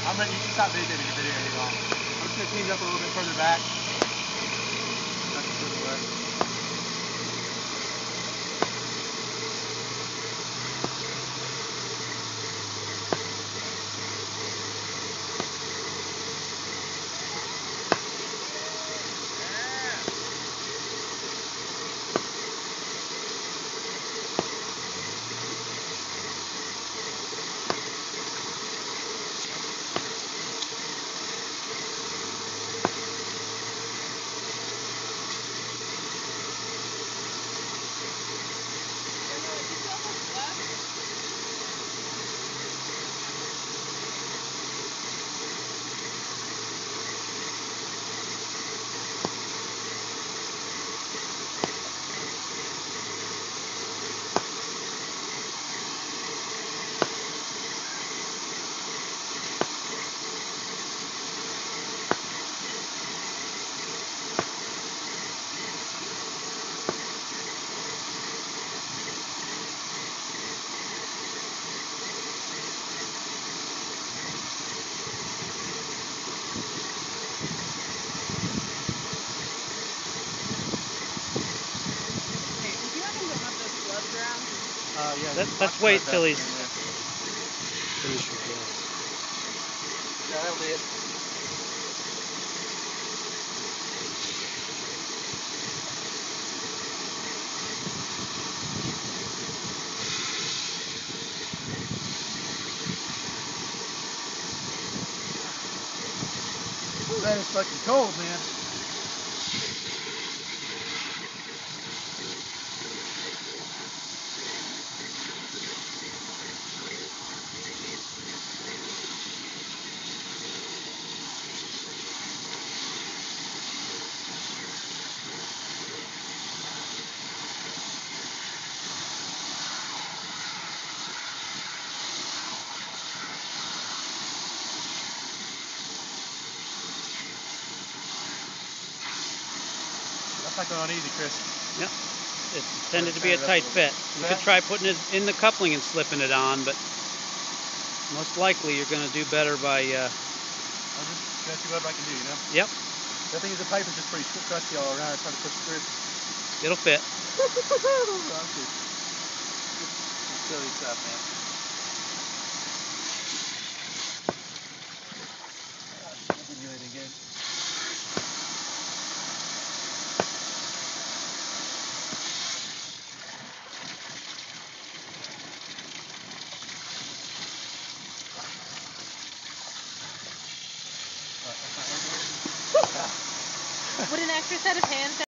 I'm ready. You can stop videotaping the video anymore. I'm just gonna change up a little bit further back. That's a good way. Yeah, Let's wait till he's finished with that. Yeah, that'll be it. Ooh, that is fucking cold, man. That's not going on easy, Chris. Yep. It's intended to be a tight fit. You could try putting it in the coupling and slipping it on, but most likely you're going to do better by... I'm just going to see what I can do, you know? Yep. The thing is, the pipe is just pretty crusty all around. It's trying to push it through. It'll fit. It's silly stuff, man. Didn't do anything good. Would an extra set of hands